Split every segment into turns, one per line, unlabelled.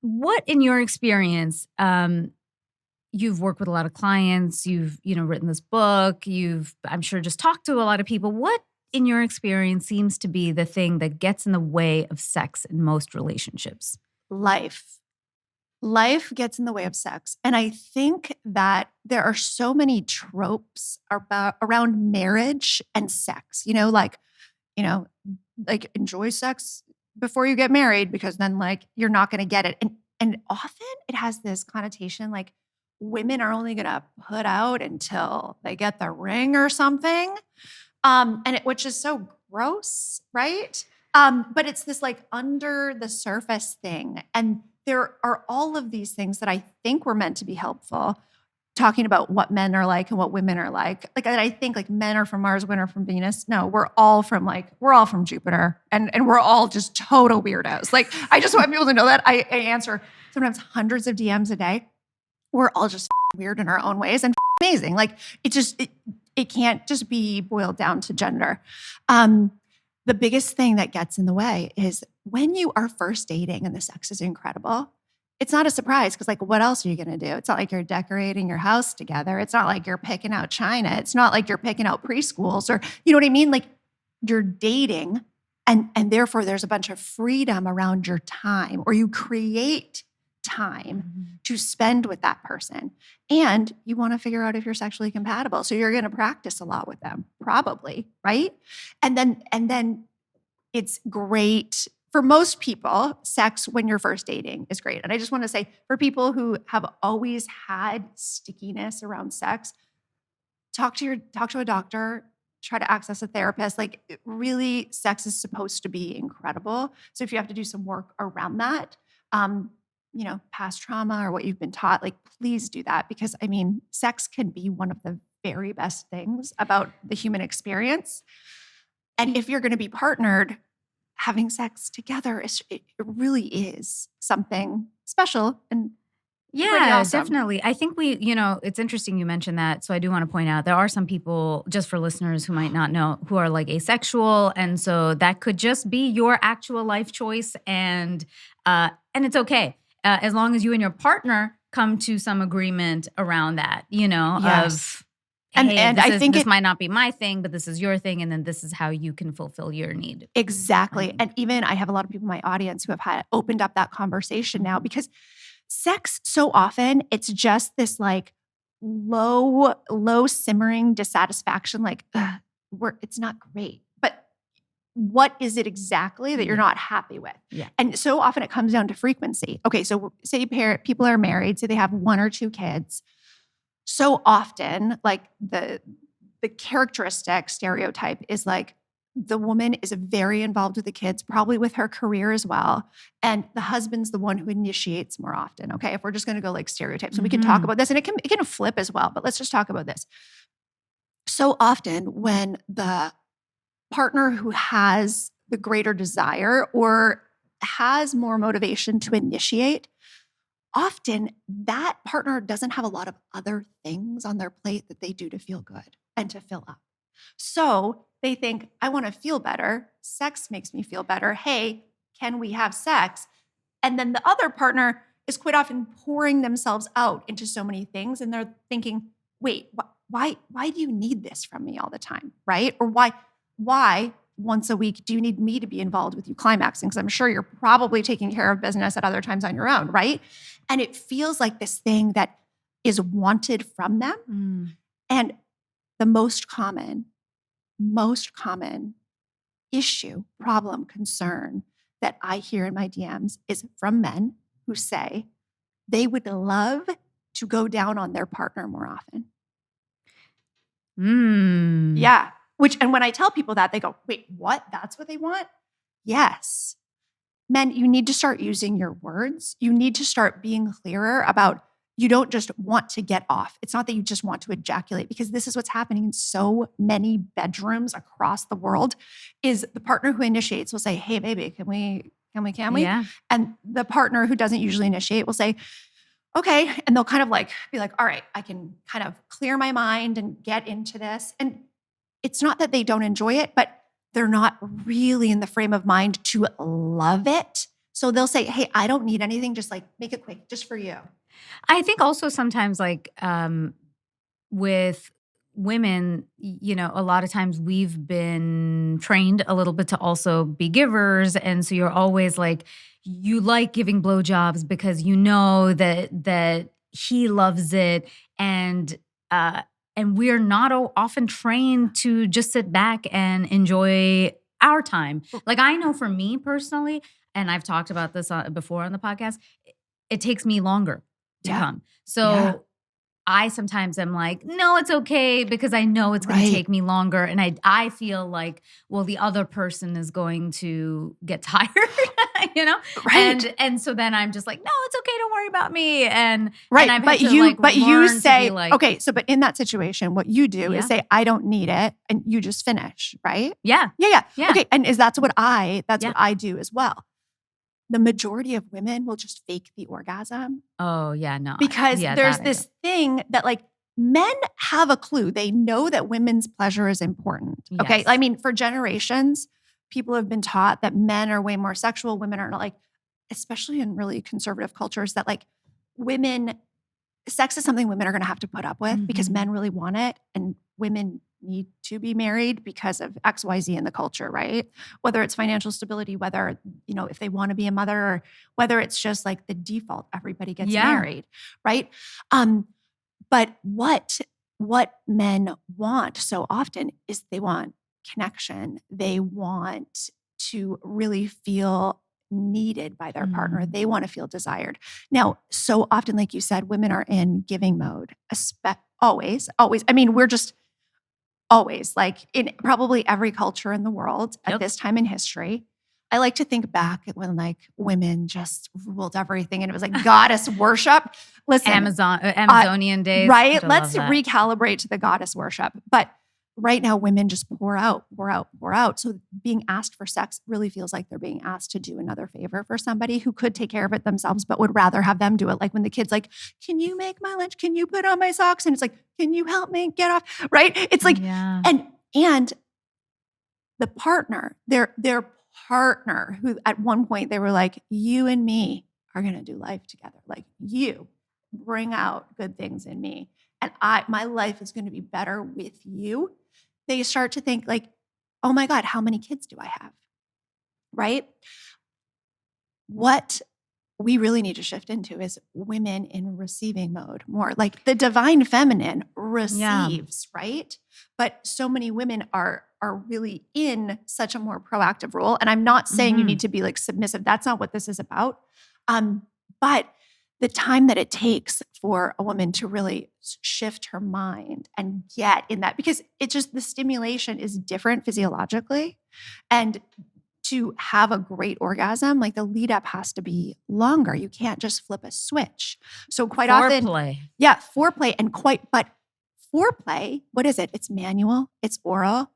What, in your experience, you've worked with a lot of clients, you've, written this book, I'm sure, just talked to a lot of people. What, in your experience, seems to be the thing that gets in the way of sex in most relationships?
Life. Life gets in the way of sex. And I think that there are so many tropes around marriage and sex, you know, like enjoy sex before you get married because then like you're not going to get it. And often it has this connotation like women are only going to put out until they get the ring or something. Which is so gross, right? But it's this like under the surface thing. And there are all of these things that I think were meant to be helpful, talking about what men are like and what women are like. Like I think like men are from Mars, women are from Venus. No, we're all from Jupiter and we're all just total weirdos. Like I just want people to know that. I answer sometimes hundreds of DMs a day. We're all just weird in our own ways and amazing. Like it can't just be boiled down to gender. The biggest thing that gets in the way is when you are first dating and the sex is incredible, it's not a surprise because like, what else are you going to do? It's not like you're decorating your house together. It's not like you're picking out china. It's not like you're picking out preschools or, you know what I mean? Like you're dating and therefore there's a bunch of freedom around your time or you create time to spend with that person. And you want to figure out if you're sexually compatible. So you're going to practice a lot with them, probably, right? And then it's great. For most people, sex when you're first dating is great. And I just want to say, for people who have always had stickiness around sex, talk to a doctor, try to access a therapist. Like really, sex is supposed to be incredible. So if you have to do some work around that, past trauma or what you've been taught, like please do that because I mean, sex can be one of the very best things about the human experience. And if you're going to be partnered, having sex together it really is something special and pretty awesome.
Definitely. I think it's interesting you mentioned that. So I do want to point out there are some people, just for listeners who might not know, who are like asexual. And so that could just be your actual life choice. And it's okay. As long as you and your partner come to some agreement around that,
Yes.
of, hey,
I think
this might not be my thing, but this is your thing. And then this is how you can fulfill your need.
Exactly. And even I have a lot of people in my audience who have opened up that conversation now because sex so often it's just this like low simmering dissatisfaction, like it's not great. But what is it exactly that you're not happy with?
Yeah.
And so often it comes down to frequency. Okay, so say people are married, so they have 1 or 2 kids. So often, like the characteristic stereotype is like the woman is very involved with the kids, probably with her career as well. And the husband's the one who initiates more often. Okay. If we're just going to go like stereotypes, and we can talk about this and it can flip as well, but let's just talk about this. So often when the partner who has the greater desire or has more motivation to initiate, often that partner doesn't have a lot of other things on their plate that they do to feel good and to fill up. So they think, I want to feel better. Sex makes me feel better. Hey, can we have sex? And then the other partner is quite often pouring themselves out into so many things. And they're thinking, wait, why do you need this from me all the time, right? Or why once a week do you need me to be involved with you climaxing? Because I'm sure you're probably taking care of business at other times on your own, right? And it feels like this thing that is wanted from them. And the most common issue, problem, concern that I hear in my DMs is from men who say they would love to go down on their partner more often. Yeah. And when I tell people that, they go, wait, what? That's what they want? Yes. Men, you need to start using your words. You need to start being clearer about you don't just want to get off. It's not that you just want to ejaculate, because this is what's happening in so many bedrooms across the world is the partner who initiates will say, hey, baby, can we?
Yeah.
And the partner who doesn't usually initiate will say, okay. And they'll kind of like be like, all right, I can kind of clear my mind and get into this. And it's not that they don't enjoy it, but they're not really in the frame of mind to love it. So they'll say, hey, I don't need anything. Just like make it quick, just for you.
I think also sometimes like with women, a lot of times we've been trained a little bit to also be givers. And so you're always like, you like giving blowjobs because you know that he loves it. And we're not often trained to just sit back and enjoy our time. Like I know for me personally, and I've talked about this before on the podcast, it takes me longer to come. So I sometimes am like, no, it's okay because I know it's going to take me longer. And I feel like, well, the other person is going to get tired,
Right.
And so then I'm just like, no, it's okay. Don't worry about me. And
Right.
I've had to
But you
learn to
say,
be like,
okay, so but in that situation, what you do is say, I don't need it. And you just finish, right?
Yeah.
Okay. And that's what I do as well. The majority of women will just fake the orgasm.
Oh, yeah, no.
Because there's this thing that like men have a clue. They know that women's pleasure is important. Okay.
Yes.
I mean, for generations, people have been taught that men are way more sexual. Women are not, like, especially in really conservative cultures, that like sex is something women are going to have to put up with because men really want it. And women need to be married because of XYZ in the culture, right? Whether it's financial stability, whether, if they want to be a mother, or whether it's just like the default, everybody gets married, right? But what men want so often is they want connection. They want to really feel needed by their partner. They want to feel desired. Now, so often, like you said, women are in giving mode, always. I mean, we're just always, like in probably every culture in the world at this time in history. I like to think back at when like women just ruled everything and it was like goddess worship. Listen,
Amazonian days.
Right? Let's recalibrate to the goddess worship. But right now, women just pour out. So being asked for sex really feels like they're being asked to do another favor for somebody who could take care of it themselves, but would rather have them do it. Like when the kid's like, can you make my lunch? Can you put on my socks? And it's like, can you help me get off? Right? It's like, and the partner, their partner, who at one point they were like, you and me are going to do life together. Like you bring out good things in me. And my life is going to be better with you. They start to think like, oh my God, how many kids do I have? Right? What we really need to shift into is women in receiving mode more. Like the divine feminine receives, right? But so many women are really in such a more proactive role. And I'm not saying you need to be like submissive. That's not what this is about. But the time that it takes for a woman to really shift her mind and get in that, because it's just the stimulation is different physiologically. And to have a great orgasm, like the lead up has to be longer. You can't just flip a switch. So quite often, foreplay but foreplay, what is it? It's manual, it's oral.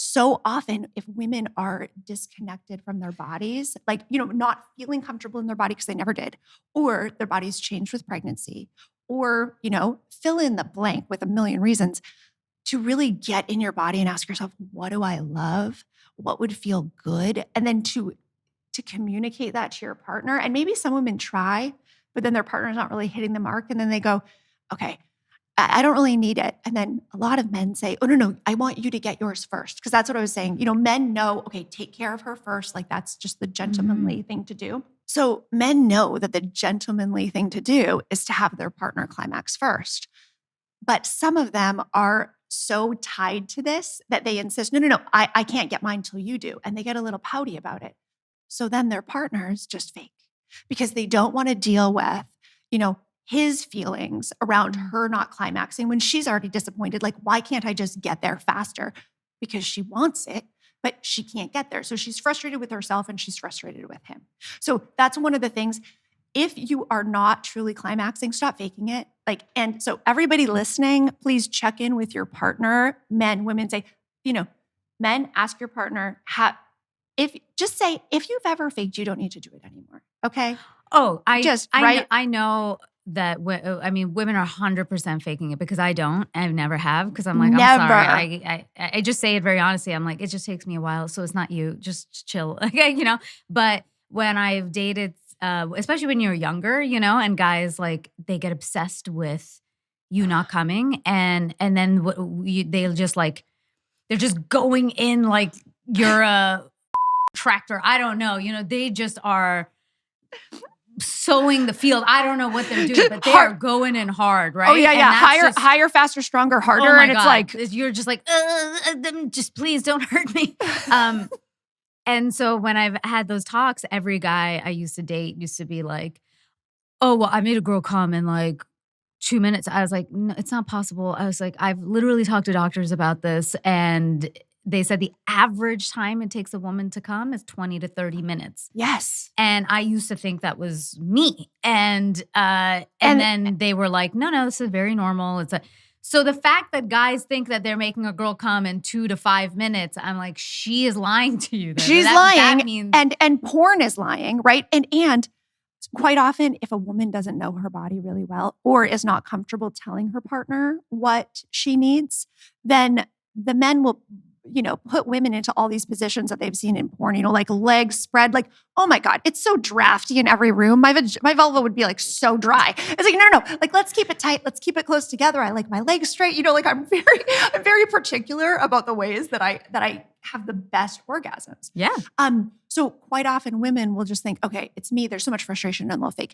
So often if women are disconnected from their bodies, like, not feeling comfortable in their body because they never did, or their bodies changed with pregnancy, or, fill in the blank with a million reasons, to really get in your body and ask yourself, what do I love? What would feel good? And then to communicate that to your partner. And maybe some women try, but then their partner's not really hitting the mark. And then they go, okay, I don't really need it. And then a lot of men say, oh, no, I want you to get yours first. Because that's what I was saying. Men know, okay, take care of her first. Like that's just the gentlemanly thing to do. So men know that the gentlemanly thing to do is to have their partner climax first. But some of them are so tied to this that they insist, no, I can't get mine till you do. And they get a little pouty about it. So then their partners just fake because they don't want to deal with, his feelings around her not climaxing when she's already disappointed. Like, why can't I just get there faster? Because she wants it, but she can't get there. So she's frustrated with herself and she's frustrated with him. So that's one of the things. If you are not truly climaxing, stop faking it. And so everybody listening, please check in with your partner. Men, women, say, men, ask your partner, if you've ever faked, you don't need to do it anymore. Okay.
Oh, I know that women are 100% faking it because I don't. I never have because I'm like, I'm sorry. I just say it very honestly. I'm like, it just takes me a while. So it's not you. Just chill. Okay, But when I've dated, especially when you're younger, and guys like they get obsessed with you not coming, and then they'll just like they're just going in like you're a tractor. I don't know. They just are sowing the field. I don't know what they're doing, but they are going in hard, right?
Oh yeah,
And
yeah.
that's
Higher, faster, stronger, harder.
Oh my
and it's
God.
like
You're just like, just please don't hurt me. And so when I've had those talks, every guy I used to date used to be like, oh, well, I made a girl come in like 2 minutes. I was like, no, it's not possible. I was like, I've literally talked to doctors about this, and they said the average time it takes a woman to come is 20 to 30 minutes.
yes.
And I used to think that was me. And then they were like, no, this is very normal. So the fact that guys think that they're making a girl come in 2 to 5 minutes, I'm like, she is lying to you.
She's lying, that means and porn is lying, right? And quite often, if a woman doesn't know her body really well or is not comfortable telling her partner what she needs, then the men will, put women into all these positions that they've seen in porn, like legs spread, like, oh my God, it's so drafty in every room. My vulva would be like so dry. It's like, no, like, let's keep it tight. Let's keep it close together. I like my legs straight. Like I'm very particular about the ways that I have the best orgasms.
Yeah.
So quite often women will just think, okay, it's me. There's so much frustration and low fake.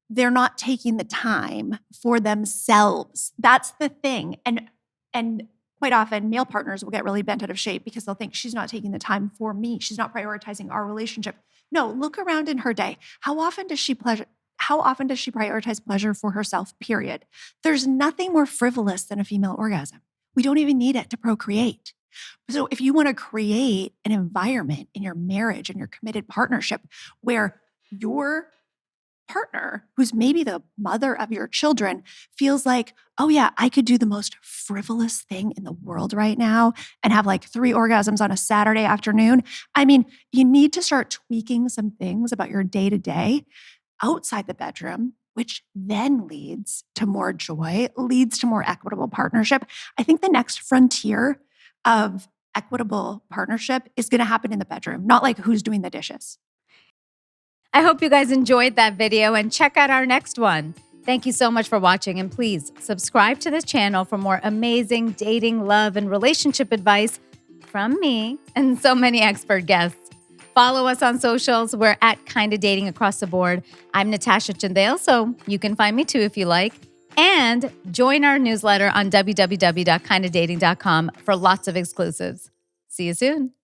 They're not taking the time for themselves. That's the thing. And quite often male partners will get really bent out of shape because they'll think she's not taking the time for me. She's not prioritizing our relationship. No, look around in her day. How often does she prioritize pleasure for herself, period? There's nothing more frivolous than a female orgasm. We don't even need it to procreate. So if you want to create an environment in your marriage and your committed partnership where your partner, who's maybe the mother of your children, feels like, oh yeah, I could do the most frivolous thing in the world right now and have like 3 orgasms on a Saturday afternoon. I mean, you need to start tweaking some things about your day-to-day outside the bedroom, which then leads to more joy, leads to more equitable partnership. I think the next frontier of equitable partnership is going to happen in the bedroom, not like who's doing the dishes.
I hope you guys enjoyed that video and check out our next one. Thank you so much for watching, and please subscribe to this channel for more amazing dating, love, and relationship advice from me and so many expert guests. Follow us on socials. We're at Kinda Dating across the board. I'm Natasha Chandel, so you can find me too if you like. And join our newsletter on www.kindadating.com for lots of exclusives. See you soon.